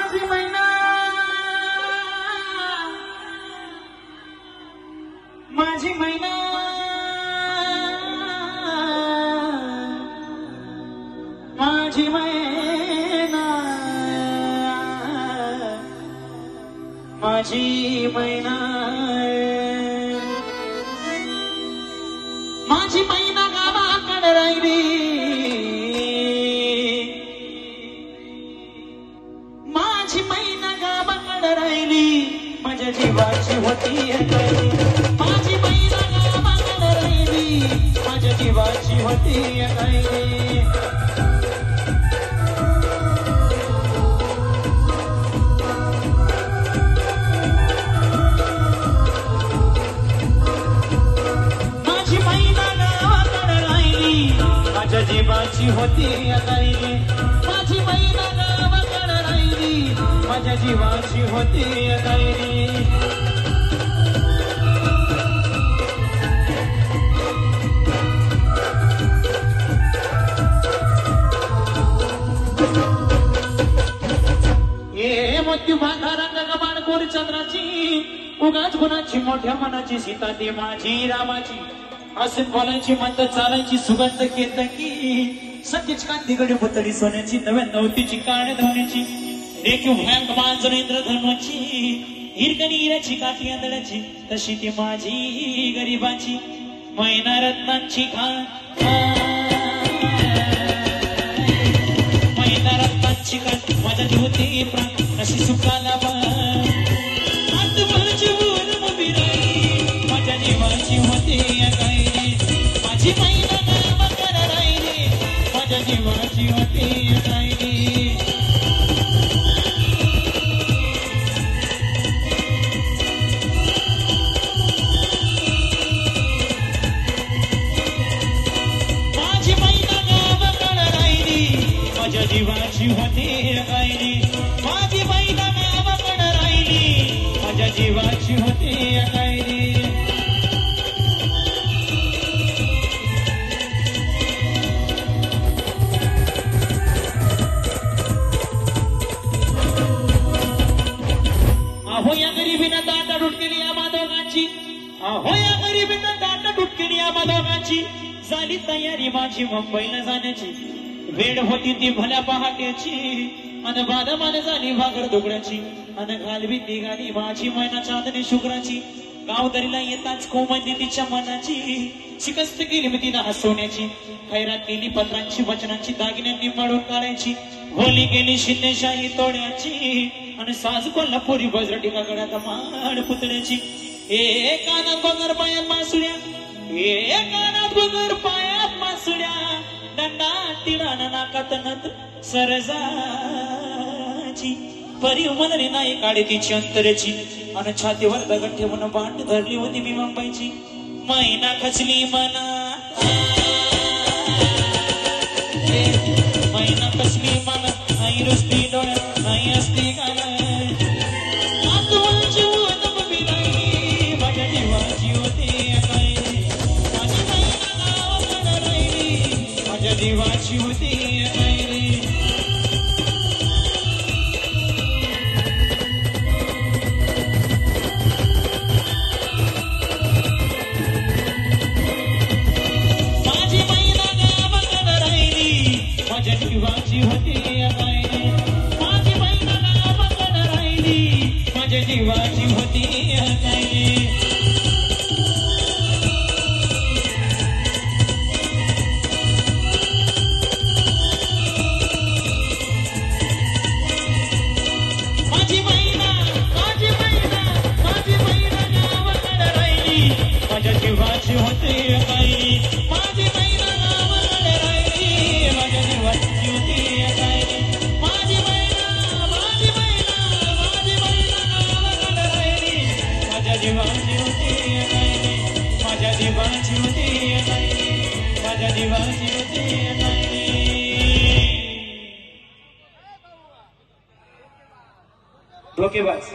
माझी मैना माझी मैना माझी मैना माझी मैना माझी मैना गावाकडे राहिली माझी मैना गावाकडे राहिली माझ्या जीवाची होती काही माझी मैना गावाकडे राहिली माझ्या जीवाची होती काही माझ्या जीवाची होती काही माझी मैना गावाकडे राहिली माझ्या जीवाची होती काही ये मोती बांधा रंग गबाण कोरी चंद्राची उगाच गुणाची मोठ्या मनाची सीता ती माझी रामाची असे बोलायची म्हणत चालायची सुगंध केतकी सत्यच कांती गडी पुतळी सोन्याची नव्या नवतीची काळ धवण्याची रेखीव भयंक मांजर इंद्रधनुची हिरकणी हिऱ्याची काठी आंधळ्याची तशी ती माझी गरिबाची मैना रत्नांची खाण मैना रत्नांची खाण माझ्या जीवती प्राण अशी सुखाला माझ्या जीवाची होती माझी मैना गावाकडे राहिली माझ्या जीवाची होती राहिली माझी मैना गावाकडे राहिली माझ्या जीवाची होती राहिली माझी मैना गावाकडे राहिली माझ्या जीवाची होती राहिली अहो या गरिबीनं दाटा डुटकेली या माधवगांची अहो या गरिबीनं दाटा डुटकेली या माधवगांची झाली तयारी माझी मुंबईला जाण्याची वेळ होती ती भल्या पहाटेची अन बादमान झाली भागर दुगड्याची अन घालवी निघाली माझी मैना चांदणी शुक्राची गावदरीला येताच कोमंदी तिच्या मनाची शिकस्त केली मी तिला हसवण्याची खैरात केली पत्रांची वचनांची दागिन्यांनी मळून काढायची होली गेली शिंदेशाही तोड्याची आणि साज कोल्हापुरी बजरटिका गड्यात माड पुतळ्याची ए कानात बगर पायात मासुड्या ए कानात बगर पायात मासुड्या दंडा तिडान नाकात नत सरजाची परी उमलली नाही काढे तिची अंतरेची आणि छातीवर दगड ठेवून बांध धरली होती मी मुंबईची मैना खचली मना मैना खचली मना नाही रुसती डोळ्यात नाही असती गाणं माझ्या जीवाची होती काही माझी मैना गावाकडे राहिली माझ्या जीवाची होती काही माझी मैना गावाकडे राहिली माझ्या जीवाची होती काही माझी मैना गावाकडे राहिली माझ्या जीवाची होती काही माझी मैना गावाकडे राहिली माझ्या जीवाची होती काही माझी मैना गावाकडे राहिली माझ्या जीवाची होती काही माझी मैना गावाकडे राहिली माझ्या जीवाची होती काही माझ्या जीवाची होती काही माझ्या जीवाची होती काही धोकेबाज